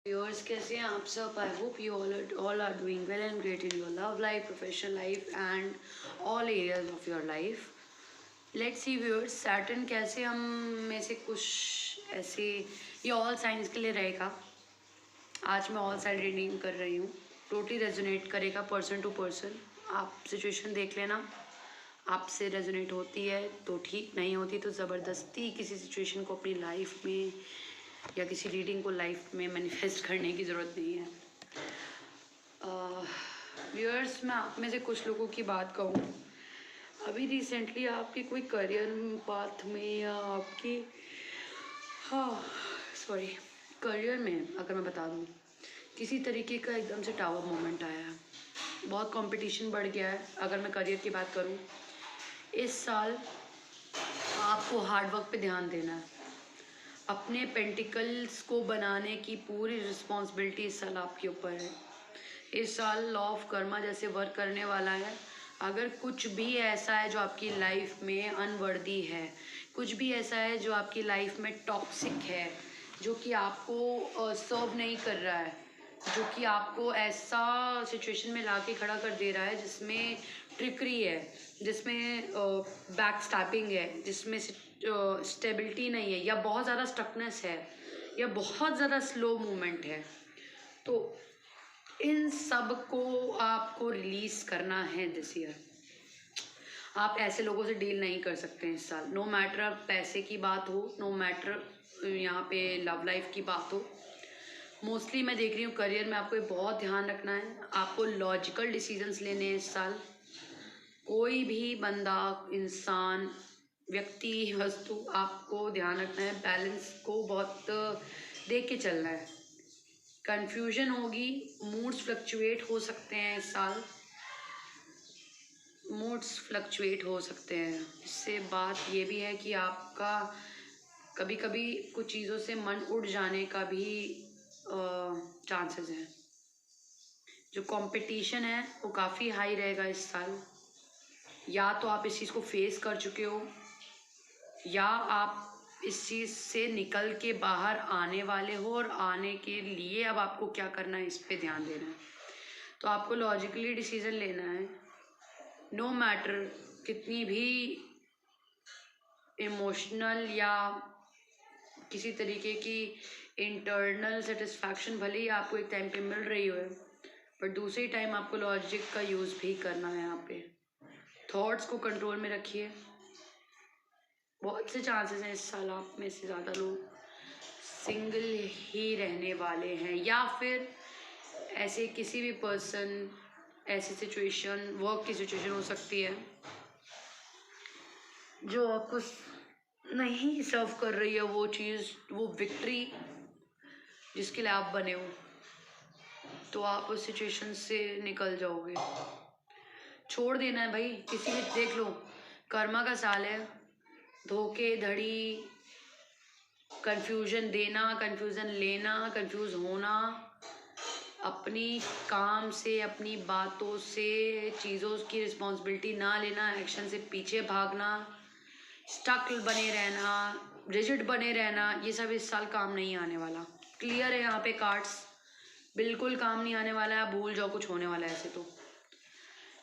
Viewers, कैसे हैं आप सब? I hope you all are doing well and great in your love life, professional life and all areas of your life. Let's see viewers, Saturn कैसे हम में से कुछ ऐसे ये ऑल साइंस के लिए रहेगा. आज मैं ऑल साइड रीडिंग कर रही हूँ. टोटली रेजोनेट करेगा पर्सन टू पर्सन. आप सिचुएशन देख लेना, आपसे रेजोनेट होती है तो ठीक, नहीं होती तो ज़बरदस्ती किसी सिचुएशन को अपनी लाइफ में या किसी रीडिंग को लाइफ में मैनिफेस्ट करने की ज़रूरत नहीं है. व्यूअर्स, मैं आप में से कुछ लोगों की बात कहूँ, अभी रिसेंटली आपकी कोई करियर पाथ में या आपकी करियर में अगर मैं बता दूँ, किसी तरीके का एकदम से टावर मोमेंट आया है. बहुत कंपटीशन बढ़ गया है. अगर मैं करियर की बात करूँ, इस साल आपको हार्ड वर्क पे ध्यान देना है. अपने पेंटिकल्स को बनाने की पूरी रिस्पॉन्सिबिलिटी इस साल आपके ऊपर है. इस साल लॉ ऑफ कर्मा जैसे वर्क करने वाला है. अगर कुछ भी ऐसा है जो आपकी लाइफ में अनवर्दी है, कुछ भी ऐसा है जो आपकी लाइफ में टॉक्सिक है, जो कि आपको सर्व नहीं कर रहा है, जो कि आपको ऐसा सिचुएशन में लाके खड़ा कर दे रहा है जिसमें ट्रिकरी है, जिसमें बैक स्टैपिंग है, जिसमें स्टेबिलिटी नहीं है, या बहुत ज़्यादा स्टकनेस है, या बहुत ज़्यादा स्लो मूवमेंट है, तो इन सब को आपको रिलीज़ करना है दिस ईयर. आप ऐसे लोगों से डील नहीं कर सकते हैं इस साल. नो मैटर पैसे की बात हो, नो मैटर यहाँ पे लव लाइफ की बात हो. मोस्टली मैं देख रही हूँ करियर में आपको बहुत ध्यान रखना है. आपको लॉजिकल डिसीजंस लेने हैं इस साल. कोई भी बंदा, इंसान, व्यक्ति, वस्तु, आपको ध्यान रखना है. बैलेंस को बहुत देख के चलना है. कन्फ्यूजन होगी, मूड्स फ्लक्चुएट हो सकते हैं इस साल. मूड्स फ्लक्चुएट हो सकते हैं. इससे बात ये भी है कि आपका कभी कभी कुछ चीज़ों से मन उड़ जाने का भी चांसेस हैं. जो कंपटीशन है वो काफ़ी हाई रहेगा इस साल. या तो आप इस चीज़ को फेस कर चुके हो, या आप इस चीज़ से निकल के बाहर आने वाले हो, और आने के लिए अब आपको क्या करना है इस पे ध्यान देना है. तो आपको लॉजिकली डिसीजन लेना है. नो मैटर कितनी भी इमोशनल या किसी तरीके की इंटरनल सेटिस्फैक्शन भले ही आपको एक टाइम पे मिल रही हो, पर दूसरी टाइम आपको लॉजिक का यूज़ भी करना है. यहाँ पे थॉट्स को कंट्रोल में रखिए. बहुत से चांसेस हैं इस साल आप में से ज़्यादा लोग सिंगल ही रहने वाले हैं, या फिर ऐसे किसी भी पर्सन, ऐसी सिचुएशन, वर्क की सिचुएशन हो सकती है जो आपको नहीं सर्व कर रही है वो चीज़, वो विक्ट्री जिसके लिए आप बने हो. तो आप उस सिचुएशन से निकल जाओगे. छोड़ देना है भाई. किसी भी देख लो, कर्मा का साल है. धोखे धड़ी, कंफ्यूजन देना, कंफ्यूजन लेना, कंफ्यूज होना, अपनी काम से, अपनी बातों से, चीज़ों की रिस्पॉन्सिबिलिटी ना लेना, एक्शन से पीछे भागना, स्टक बने रहना, रिजिड बने रहना, ये सब इस साल काम नहीं आने वाला. क्लियर है यहाँ पे कार्ड्स. बिल्कुल काम नहीं आने वाला है. आप भूल जाओ कुछ होने वाला है ऐसे. तो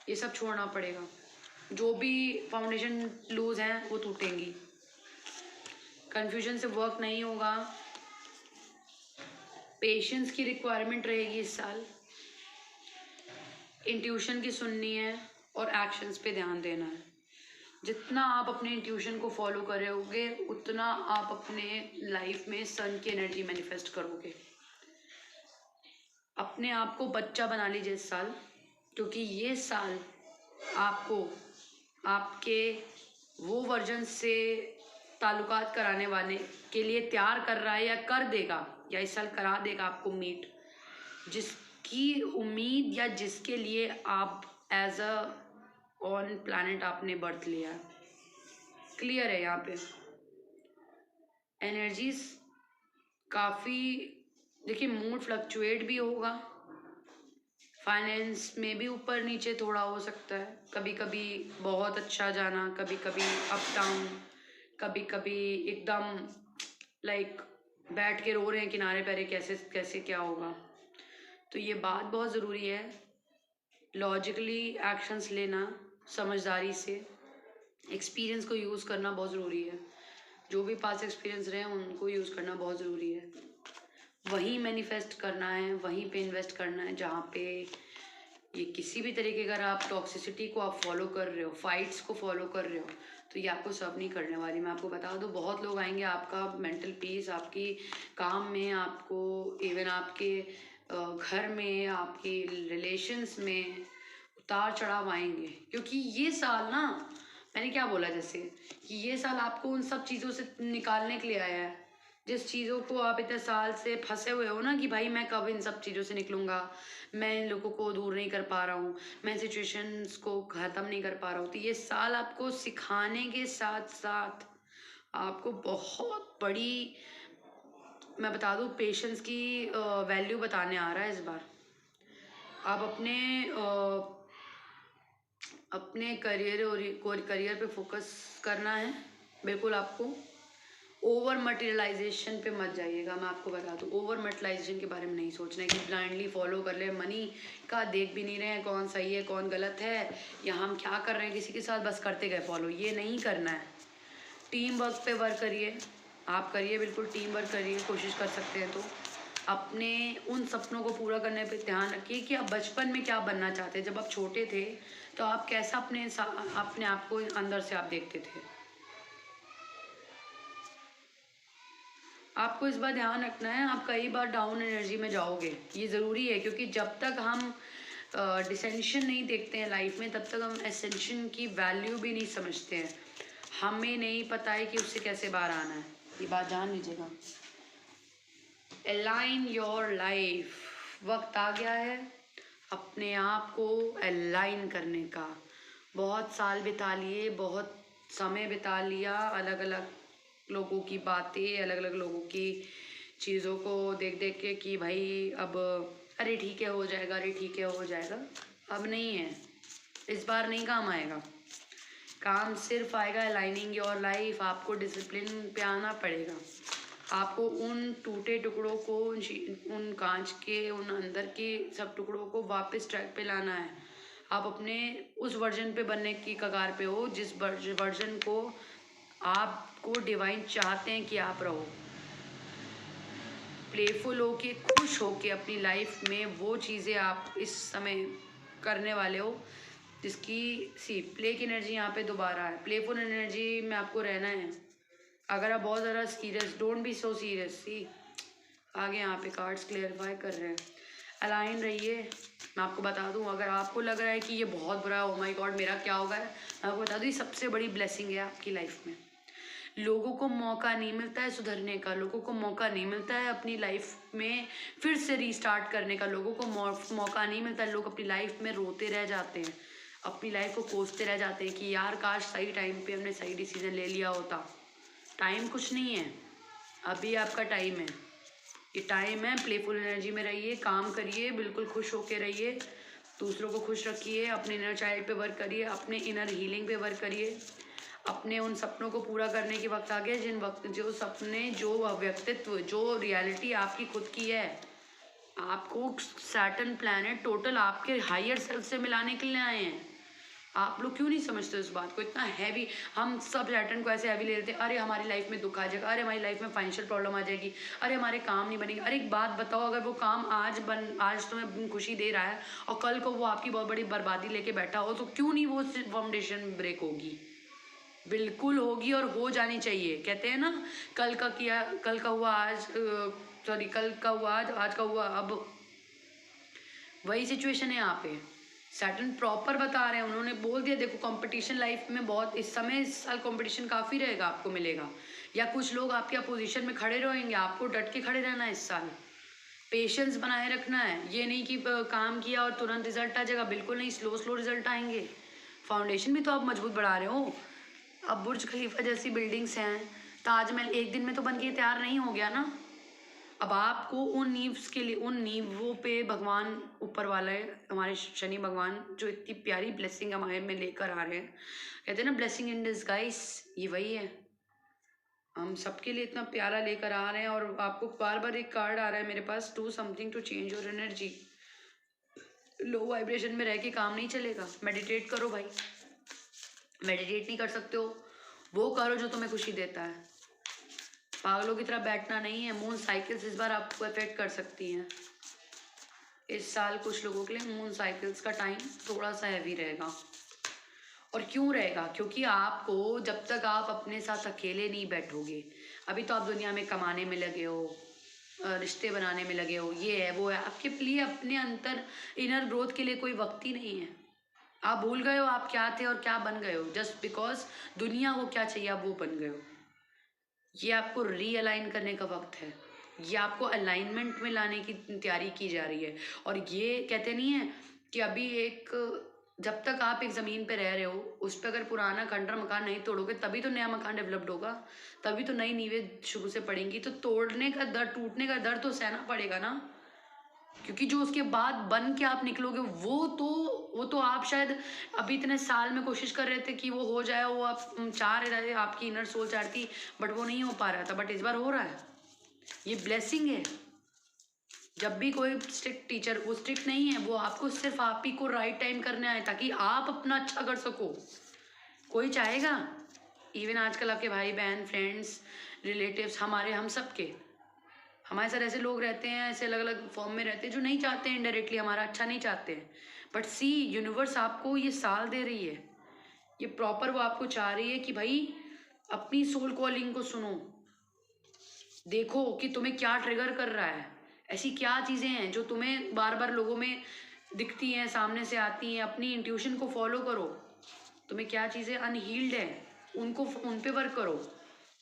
ये सब छोड़ना पड़ेगा. जो भी फाउंडेशन लूज हैं वो टूटेंगी. कन्फ्यूजन से वर्क नहीं होगा. पेशेंस की रिक्वायरमेंट रहेगी इस साल. इंट्यूशन की सुननी है और एक्शंस पे ध्यान देना है. जितना आप अपने इंट्यूशन को फॉलो करोगे, उतना आप अपने लाइफ में सन की एनर्जी मैनिफेस्ट करोगे. अपने आप को बच्चा बना लीजिए इस साल, क्योंकि ये साल आपको आपके वो वर्जन से ताल्लुकात कराने वाले के लिए तैयार कर रहा है, या कर देगा, या इस साल करा देगा आपको मीट, जिसकी उम्मीद या जिसके लिए आप एज अ ऑन प्लैनेट आपने बर्थ लिया है. क्लियर है यहाँ पे. एनर्जीज काफ़ी, देखिए, मूड फ्लक्चुएट भी होगा. फाइनेंस में भी ऊपर नीचे थोड़ा हो सकता है. कभी कभी बहुत अच्छा जाना, कभी कभी अप डाउन, कभी कभी एकदम लाइक बैठ के रो रहे हैं किनारे पे, अरे कैसे कैसे क्या होगा। तो ये बात बहुत ज़रूरी है, लॉजिकली एक्शंस लेना, समझदारी से, एक्सपीरियंस को यूज़ करना बहुत ज़रूरी है। जो भी पास एक्सपीरियंस रहे हैं उनको यूज़ करना बहुत ज़रूरी है। वहीं मैनिफेस्ट करना है, वहीं पे इन्वेस्ट करना है जहाँ पे ये किसी भी तरीके का, अगर आप टॉक्सिसिटी को आप फॉलो कर रहे हो, फाइट्स को फॉलो कर रहे हो, तो ये आपको सर्व नहीं करने वाली। मैं आपको बता दूँ, बहुत लोग आएंगे, आपका मेंटल पीस, आपकी काम में, आपको इवन आपके घर में, आपके रिलेशंस में उतार चढ़ाव आएंगे। क्योंकि ये साल ना, मैंने क्या बोला जैसे कि ये साल आपको उन सब चीज़ों से निकालने के लिए आया है, जिस चीज़ों को आप इतने साल से फंसे हुए हो ना कि भाई मैं कब इन सब चीज़ों से निकलूँगा, मैं इन लोगों को दूर नहीं कर पा रहा हूँ, मैं सिचुएशंस को ख़त्म नहीं कर पा रहा हूँ। तो ये साल आपको सिखाने के साथ साथ आपको बहुत बड़ी, मैं बता दूँ, पेशेंस की वैल्यू बताने आ रहा है इस बार। आप अपने करियर पे फोकस करना है बिल्कुल। आपको ओवर मटेरियलाइजेशन पे मत जाइएगा। मैं आपको बता दूँ, ओवर मटेरियलाइजेशन के बारे में नहीं सोचना है कि ब्लाइंडली फॉलो कर ले, मनी का देख भी नहीं रहे हैं कौन सही है कौन गलत है, या हम क्या कर रहे हैं किसी के साथ, बस करते गए फॉलो। ये नहीं करना है। टीम वर्क पे वर्क करिए, आप करिए, बिल्कुल टीम वर्क करिए, कोशिश कर सकते हैं तो। अपने उन सपनों को पूरा करने पे ध्यान रखिए कि आप बचपन में क्या बनना चाहते हैं। जब आप छोटे थे तो आप कैसा अपने आप को अंदर से आप देखते थे। आपको इस बार ध्यान रखना है, आप कई बार डाउन एनर्जी में जाओगे, ये ज़रूरी है। क्योंकि जब तक हम डिसेंशन नहीं देखते हैं लाइफ में, तब तक हम एसेंशन की वैल्यू भी नहीं समझते हैं। हमें नहीं पता है कि उससे कैसे बाहर आना है, ये बात जान लीजिएगा। अलाइन योर लाइफ, वक्त आ गया है अपने आप को अलाइन करने का। बहुत साल बिता लिए, बहुत समय बिता लिया अलग अलग लोगों की बातें, अलग अलग लोगों की चीज़ों को देख देख के कि भाई अब अरे ठीक है हो जाएगा, अरे ठीक है हो जाएगा। अब नहीं है, इस बार नहीं काम आएगा। काम सिर्फ आएगा अलाइनिंग योर लाइफ। आपको डिसिप्लिन पे आना पड़ेगा। आपको उन टूटे टुकड़ों को, उन कांच के, उन अंदर के सब टुकड़ों को वापस ट्रैक पे लाना है। आप अपने उस वर्जन पे बनने की कगार पे हो जिस वर्जन को आपको डिवाइन चाहते हैं कि आप रहो। प्लेफुल होके, खुश होके अपनी लाइफ में वो चीज़ें आप इस समय करने वाले हो जिसकी प्ले की एनर्जी यहाँ पे दोबारा है। प्लेफुल एनर्जी में आपको रहना है। अगर आप बहुत ज़्यादा serious, don't be so serious. आगे यहाँ पे कार्ड्स क्लियरिफाई कर रहे हैं, अलाइन रहिए। मैं आपको बता दूँ, अगर आपको लग रहा है कि ये बहुत बुरा है, ओ माय गॉड मेरा क्या होगा, मैं आपको बता दूँ ये सबसे बड़ी ब्लेसिंग है आपकी लाइफ में। लोगों को मौका नहीं मिलता है सुधरने का, लोगों को मौका नहीं मिलता है अपनी लाइफ में फिर से रीस्टार्ट करने का, लोगों को मौका नहीं मिलता है। लोग अपनी लाइफ में रोते रह जाते हैं, अपनी लाइफ को कोसते रह जाते हैं कि यार काश सही टाइम पे हमने सही डिसीजन ले लिया होता। टाइम कुछ नहीं है, अभी आपका टाइम है, ये टाइम है। प्लेफुल एनर्जी में रहिए, काम करिए, बिल्कुल खुश होके रहिए, दूसरों को खुश रखिए, अपने इनर चाइल्ड पे वर्क करिए, अपने इनर हीलिंग पे वर्क करिए। अपने उन सपनों को पूरा करने की वक्त आ गया, जो सपने, जो व्यक्तित्व, जो रियलिटी आपकी खुद की है, आपको सैटर्न प्लैनेट टोटल आपके हायर सेल्फ से मिलाने के लिए आए हैं। आप लोग क्यों नहीं समझते उस बात को? इतना हैवी हम सब सैटर्न को ऐसे हैवी ले लेते हैं। अरे हमारी लाइफ में दुख आ जाएगा, अरे हमारी लाइफ में फाइनेंशियल प्रॉब्लम आ जाएगी, अरे हमारे काम नहीं बनेंगे। अरे एक बात बताओ, अगर वो काम आज तुम्हें खुशी दे रहा है और कल को वो आपकी बहुत बड़ी बर्बादी लेके बैठा हो, तो क्यों नहीं वो फाउंडेशन ब्रेक होगी? बिल्कुल होगी, और हो जानी चाहिए। कहते हैं ना, कल का किया, कल का हुआ आज, सॉरी कल का हुआ आज, आज का हुआ अब। वही सिचुएशन है यहाँ पे। सैटर्न प्रॉपर बता रहे हैं, उन्होंने बोल दिया देखो कंपटीशन लाइफ में बहुत, इस समय इस साल कंपटीशन काफ़ी रहेगा, आपको मिलेगा। या कुछ लोग आपके अपोजिशन में खड़े रहेंगे, आपको डट के खड़े रहना है इस साल। पेशेंस बनाए रखना है, ये नहीं कि काम किया और तुरंत रिजल्ट आ जाएगा, बिल्कुल नहीं, स्लो स्लो रिजल्ट आएंगे। फाउंडेशन भी तो आप मजबूत बढ़ा रहे हो। अब बुर्ज खलीफा जैसी बिल्डिंग्स हैं, ताजमहल एक दिन में तो बन के तैयार नहीं हो गया ना। अब आपको उन नीव्स के लिए, उन नींवों पे भगवान ऊपर वाला है, हमारे शनि भगवान, जो इतनी प्यारी ब्लेसिंग हमारे में लेकर आ रहे हैं। कहते हैं ना ब्लेसिंग इन डिस्गाइज, ये वही है। हम सबके लिए इतना प्यारा लेकर आ रहे हैं और आपको बार बार एक कार्ड आ रहा है मेरे पास, do something to change your energy. Low vibration में रह के काम नहीं चलेगा, मेडिटेट करो भाई। मेडिटेट नहीं कर सकते हो, वो करो जो तुम्हें खुशी देता है। पागलों की तरह बैठना नहीं है। मून साइकिल्स इस बार आपको अफेक्ट कर सकती हैं। इस साल कुछ लोगों के लिए मून साइकिल्स का टाइम थोड़ा सा हैवी रहेगा। और क्यों रहेगा? क्योंकि आपको जब तक आप अपने साथ अकेले नहीं बैठोगे, अभी तो आप दुनिया में कमाने में लगे हो, रिश्ते बनाने में लगे हो, ये है वो है, आपके लिए अपने अंतर इनर ग्रोथ के लिए कोई वक्त ही नहीं है। आप भूल गए हो आप क्या थे और क्या बन गए हो, जस्ट बिकॉज दुनिया को क्या चाहिए आप वो बन गए हो। ये आपको रीअलाइन करने का वक्त है, ये आपको अलाइनमेंट में लाने की तैयारी की जा रही है। और ये कहते नहीं है कि अभी एक, जब तक आप एक ज़मीन पे रह रहे हो उस पर अगर पुराना खंडर मकान नहीं तोड़ोगे तभी तो नया मकान डेवलप्ड होगा, तभी तो नई नींवें शुरू से पड़ेंगी। तो तोड़ने का दर्द, टूटने का दर्द तो सहना पड़ेगा ना, क्योंकि जो उसके बाद बन के आप निकलोगे वो तो आप शायद अभी इतने साल में कोशिश कर रहे थे कि वो हो जाए, वो आप चाह रहे थे, आपकी इनर सोल चाहती, बट वो नहीं हो पा रहा था, बट इस बार हो रहा है। ये ब्लेसिंग है। जब भी कोई स्ट्रिक्ट टीचर, वो स्ट्रिक्ट नहीं है, वो आपको सिर्फ आप ही को राइट टाइम करने आए ताकि आप अपना अच्छा कर सको। कोई चाहेगा? इवन आजकल आपके भाई बहन, फ्रेंड्स, रिलेटिव्स, हम सबके, हमारे साथ ऐसे लोग रहते हैं, ऐसे अलग अलग फॉर्म में रहते हैं जो नहीं चाहते हैं, इनडायरेक्टली हमारा अच्छा नहीं चाहते हैं। बट सी, यूनिवर्स आपको ये साल दे रही है, ये प्रॉपर वो आपको चाह रही है कि भाई अपनी सोल कॉलिंग को सुनो, देखो कि तुम्हें क्या ट्रिगर कर रहा है, ऐसी क्या चीज़ें हैं जो तुम्हें बार बार लोगों में दिखती हैं, सामने से आती हैं। अपनी इंट्यूशन को फॉलो करो, तुम्हें क्या चीज़ें अनहील्ड हैं उनको, उन पे वर्क करो।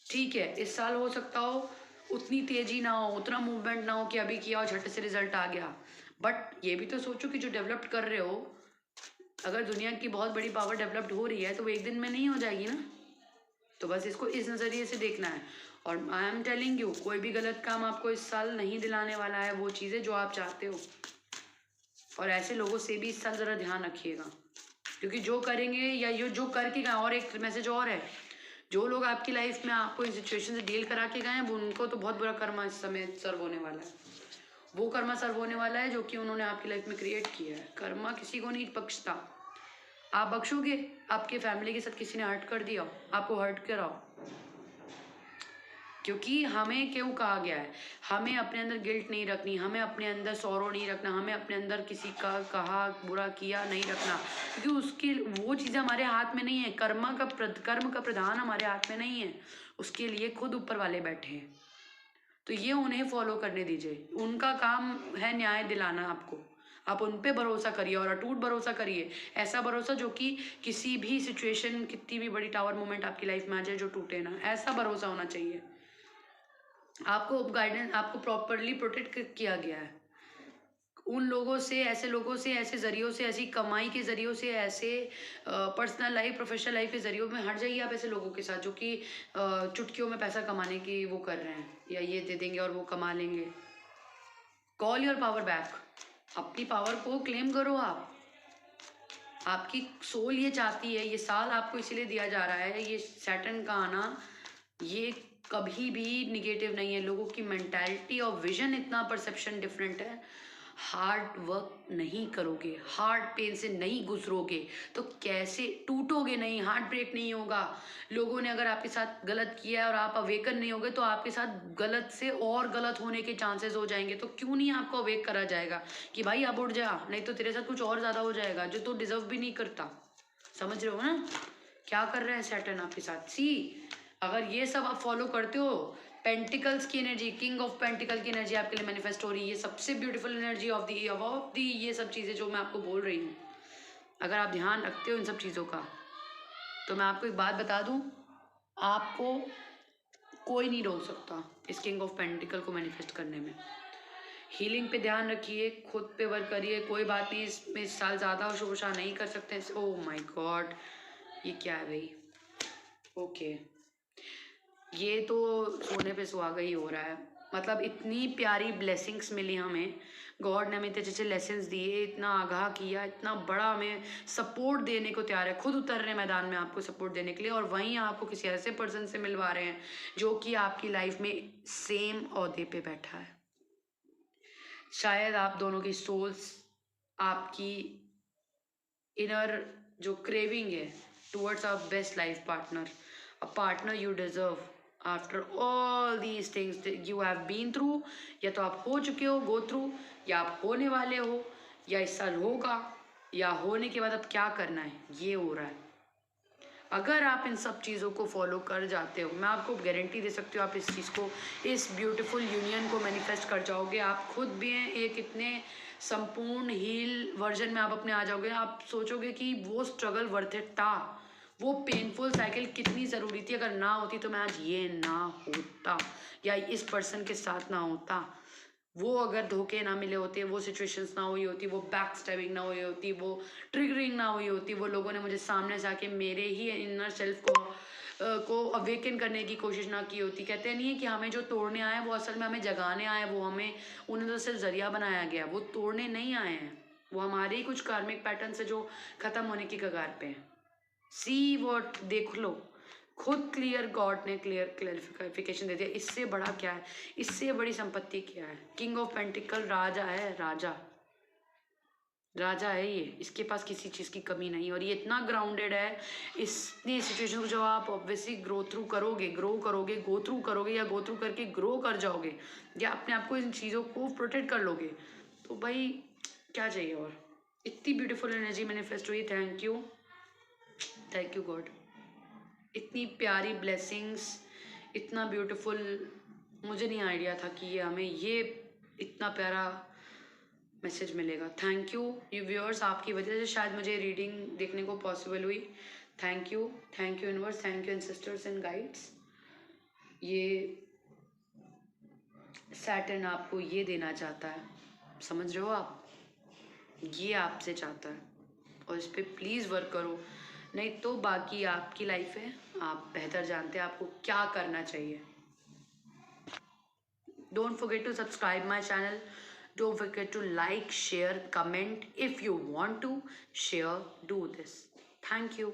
ठीक है, इस साल हो सकता हो उतनी तेजी ना हो, उतना मूवमेंट ना हो कि अभी किया और झट से रिजल्ट आ गया, बट ये भी तो सोचो कि जो डेवलप्ड कर रहे हो, अगर दुनिया की बहुत बड़ी पावर डेवलप्ड हो रही है तो वो एक दिन में नहीं हो जाएगी ना। तो बस इसको इस नज़रिए से देखना है। और आई एम टेलिंग यू, कोई भी गलत काम आपको इस साल नहीं दिलाने वाला है वो चीज़ें जो आप चाहते हो। और ऐसे लोगों से भी इस साल ज़रा ध्यान रखिएगा, क्योंकि जो करेंगे या ये जो करके गए, और एक मैसेज और है, जो लोग आपकी लाइफ में आपको इस सिचुएशन से डील करा के गए हैं उनको तो बहुत बुरा कर्मा इस समय सर्व होने वाला है। वो कर्मा सर्व होने वाला है जो कि उन्होंने आपकी लाइफ में क्रिएट किया है। कर्मा किसी को नहीं बख्शता। आप बख्शोगे? आपके फैमिली के साथ किसी ने हर्ट कर दिया, आपको हर्ट कराओ, क्योंकि हमें क्यों कहा गया है, हमें अपने अंदर गिल्ट नहीं रखनी, हमें अपने अंदर सौरो नहीं रखना, हमें अपने अंदर किसी का कहा बुरा किया नहीं रखना, क्योंकि उसकी वो चीज़ें हमारे हाथ में नहीं है। कर्म का प्रधान हमारे हाथ में नहीं है, उसके लिए खुद ऊपर वाले बैठे हैं। तो ये उन्हें फॉलो करने दीजिए, उनका काम है न्याय दिलाना आपको। आप उन पे भरोसा करिए और अटूट भरोसा करिए, ऐसा भरोसा जो कि किसी भी सिचुएशन, कितनी भी बड़ी टावर मोमेंट आपकी लाइफ में आ जाए जो टूटे ना, ऐसा भरोसा होना चाहिए। आपको गाइडेंस, आपको प्रॉपरली प्रोटेक्ट किया गया है उन लोगों से, ऐसे लोगों से, ऐसे जरियों से, ऐसी कमाई के जरियों से, ऐसे पर्सनल लाइफ, प्रोफेशनल लाइफ के जरियों में हट जाइए आप ऐसे लोगों के साथ जो कि चुटकियों में पैसा कमाने की वो कर रहे हैं, या ये दे देंगे और वो कमा लेंगे। कॉल योर पावर बैक, अपनी पावर को क्लेम करो। आप, आपकी सोल ये चाहती है, ये साल आपको इसीलिए दिया जा रहा है, ये सैटर्न का आना ये कभी भी निगेटिव नहीं है। लोगों की मेंटालिटी और विजन, इतना परसेप्शन डिफरेंट है। हार्ड वर्क नहीं करोगे, हार्ड पेन से नहीं गुजरोगे तो कैसे, टूटोगे नहीं, हार्ट ब्रेक नहीं होगा। लोगों ने अगर आपके साथ गलत किया है और आप अवेकन नहीं होगे तो आपके साथ गलत से और गलत होने के चांसेस हो जाएंगे। तो क्यों नहीं आपको अवेक करा जाएगा कि भाई अब उठ जा, नहीं तो तेरे साथ कुछ और ज़्यादा हो जाएगा जो तू डिजर्व भी नहीं करता। समझ रहे हो ना क्या कर रहे हैं सैटर्न आपके साथ? सी, अगर ये सब आप फॉलो करते हो, पेंटिकल्स की एनर्जी, किंग ऑफ पेंटिकल की एनर्जी आपके लिए मैनिफेस्ट हो रही है। ये सबसे beautiful energy of the about the, ये सब चीज़ें जो मैं आपको बोल रही हूँ, अगर आप ध्यान रखते हो इन सब चीज़ों का, तो मैं आपको एक बात बता दूँ, आपको कोई नहीं रोक सकता इस किंग ऑफ पेंटिकल को मैनिफेस्ट करने में। हीलिंग पे ध्यान रखिए, खुद पे वर्क करिए। कोई बात नहीं, इसमें इस साल ज़्यादा शोशा नहीं कर सकते। ओह माय गॉड, ये क्या है भाई? ओके, ये तो सोने पे सुहागा ही हो रहा है। मतलब इतनी प्यारी ब्लेसिंग्स मिली हमें, गॉड ने हमें इतने अच्छे लेसन्स दिए, इतना आगाह किया, इतना बड़ा हमें सपोर्ट देने को तैयार है, खुद उतर रहे हैं मैदान में आपको सपोर्ट देने के लिए, और वहीं आपको किसी ऐसे पर्सन से मिलवा रहे हैं जो कि आपकी लाइफ में सेम ओहदे पे बैठा है। शायद आप दोनों की सोल्स, आपकी इनर जो क्रेविंग है towards a best life partner, a partner you deserve after all these things you have been through, या तो आप हो चुके हो गो थ्रू, या आप होने वाले हो, या इस साल होगा, या होने के बाद अब क्या करना है ये हो रहा है। अगर आप इन सब चीज़ों को फॉलो कर जाते हो, मैं आपको गारंटी दे सकती हूँ आप इस चीज़ को, इस ब्यूटीफुल यूनियन को मैनिफेस्ट कर जाओगे। आप खुद भी हैं एक इतने संपूर्ण हील वर्जन में आप अपने आ जाओगे, आप सोचोगे कि वो स्ट्रगल वर्थ इट था, वो पेनफुल साइकिल कितनी ज़रूरी थी, अगर ना होती तो मैं आज ये ना होता, या इस पर्सन के साथ ना होता, वो अगर धोखे ना मिले होते, वो सिचुएशंस ना हुई होती, वो बैक स्टैबिंग ना हुई होती, वो ट्रिगरिंग ना हुई होती, वो लोगों ने मुझे सामने से आके मेरे ही इनर सेल्फ को अवेकन करने की कोशिश ना की होती। कहते नहीं है कि हमें जो तोड़ने आए वो असल में हमें जगाने आए, वो हमें उन्हें तो सिर्फ जरिया बनाया गया, वो तोड़ने नहीं आए हैं, वो हमारे ही कुछ कार्मिक पैटर्न से जो ख़त्म होने की कगार पे हैं। सी वॉट, देख लो खुद क्लियर, गॉड ने क्लियरिफिकेशन दे दिया। इससे बड़ा क्या है, इससे बड़ी संपत्ति क्या है? किंग ऑफ पेंटिकल राजा है, राजा राजा है ये, इसके पास किसी चीज़ की कमी नहीं, और ये इतना ग्राउंडेड है। इतनी सिचुएशन को जो आप ऑब्वियसली ग्रो थ्रू करोगे, ग्रो करोगे, गो थ्रू करोगे, या गो थ्रू करके ग्रो कर जाओगे, या अपने आप को इन चीज़ों को प्रोटेक्ट कर लोगे, तो भाई क्या चाहिए और। इतनी ब्यूटीफुल एनर्जी मैनिफेस्ट हुई। थैंक यू गॉड, इतनी प्यारी ब्लेसिंग्स, इतना ब्यूटीफुल, मुझे नहीं आइडिया था कि ये हमें ये इतना प्यारा मैसेज मिलेगा। थैंक यू व्यूअर्स, आपकी वजह से शायद मुझे रीडिंग देखने को पॉसिबल हुई। Thank you universe, thank you ancestors and guides. ये सैटर्न आपको ये देना चाहता है, समझ रहे हो आप, ये आपसे चाहता है, और इस पर प्लीज़ वर्क करो, नहीं तो बाकी आपकी लाइफ है, आप बेहतर जानते हैं आपको क्या करना चाहिए। Don't forget to subscribe my channel. Don't forget to like, share, comment. If you want to share, do this. Thank you.